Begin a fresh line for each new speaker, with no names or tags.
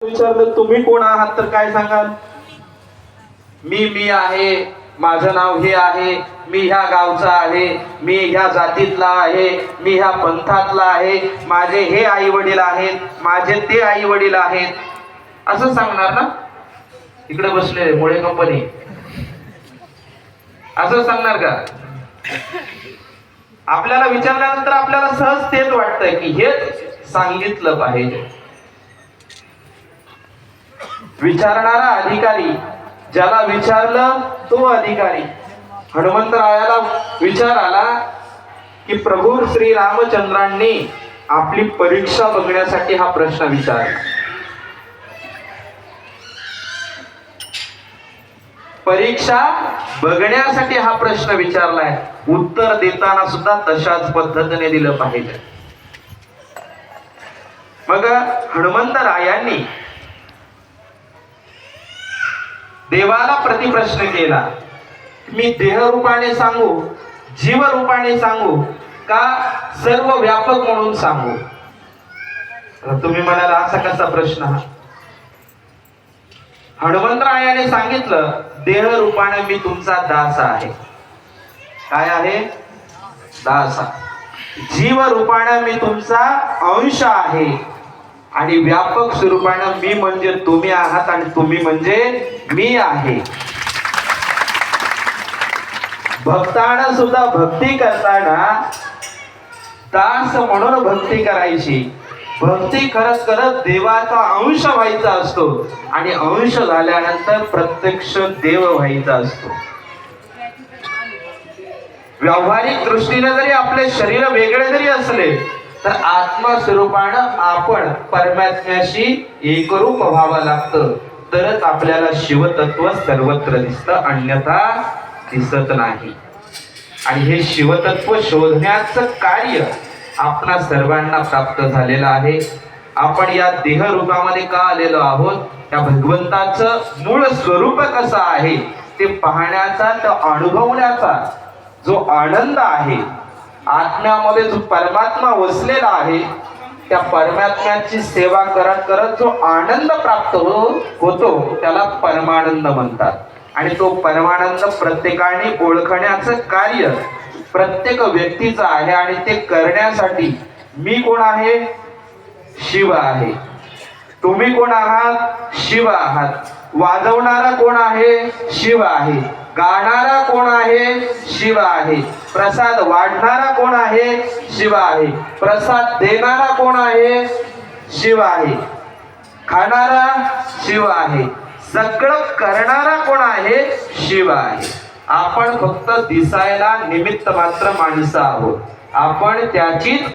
विचारलं तुम्ही कोण आहात तर काय सांगाल? मी आहे, माझं नाव हे आहे, मी ह्या गावचा आहे, मी ह्या जातीतला आहे, मी ह्या पंथातला आहे, माझे हे आई वडील आहेत, माझे ते आई वडील आहेत, असं सांगणार ना? इकडे बसले मुळे कंपनी असं सांगणार का? आपल्याला विचारल्यानंतर आपल्याला सहज तेच वाटतंय की हेच सांगितलं पाहिजे. विचारणारा अधिकारी, ज्याला विचारलं तो अधिकारी. हनुमंतरायाला विचार आला की प्रभू श्री रामचंद्रांनी आपली परीक्षा बघण्यासाठी हा प्रश्न विचारला. परीक्षा बघण्यासाठी हा प्रश्न विचारलाय. उत्तर देताना सुद्धा तशाच पद्धतीने दिलं पाहिजे. मग हनुमंतरायांनी देवाला प्रतिप्रश्न केला, मी देह रूपाने सांगू, जीव रूपाने सांगू का सर्व व्यापक म्हणून सांगू? तुम्ही म्हणाला असा कसा प्रश्न हा? हनुमंतरायाने सांगितलं, देह रूपाने मी तुमचा दास आहे. काय आहे? दास. जीव रूपाने मी तुमचा अंश आहे आणि व्यापक स्वरूपाने मी म्हणजे तुम्ही आहात आणि तुम्ही म्हणजे मी आहे. भक्तांना सुद्धा भक्ती करताना दास म्हणून भक्ती करायची. भक्ती करत करत देवाचा अंश व्हायचा असतो आणि अंश झाल्यानंतर प्रत्यक्ष देव व्हायचा असतो. व्यावहारिक दृष्टीने जरी आपले शरीर वेगळे जरी असले तर आत्मस्वरूपानं आपण परमात्म्याशी एकरूप व्हावं लागतं, तरच आपल्याला शिवतत्व सर्वत्र दिसतं, अन्यथा दिसत नाही. आणि हे शिवतत्व शोधण्याचं कार्य आपणा सर्वांना प्राप्त झालेलं आहे. आपण या देह रूपामध्ये का आलेलो आहोत? त्या भगवंताचं मूळ स्वरूप कसं आहे ते पाहण्याचा, तो अनुभवण्याचा जो आनंद आहे, आत्म्यामध्ये जो परमात्मा वसलेला आहे, त्या परमात्म्याची सेवा करत करत जो आनंद प्राप्त होतो त्याला परमानंद म्हणतात. आणि तो परमानंद प्रत्येकाने ओळखण्याचं कार्य प्रत्येक व्यक्तीचं आहे. आणि ते करण्यासाठी मी कोण आहे? शिव आहे. तुम्ही कोण आहात? शिव आहात. वाजवणारा कोण आहे? शिव आहे. गाणारा कोण आहे? शिव आहे. प्रसाद वाढणारा कोण आहे? शिव आहे. प्रसाद देणारा कोण आहे? शिव आहे. खाणारा शिव आहे. सगळं करणारा कोण आहे? शिव आहे. आपण फक्त दिसायला निमित्त मात्र माणसं आहोत. आपण त्याचीच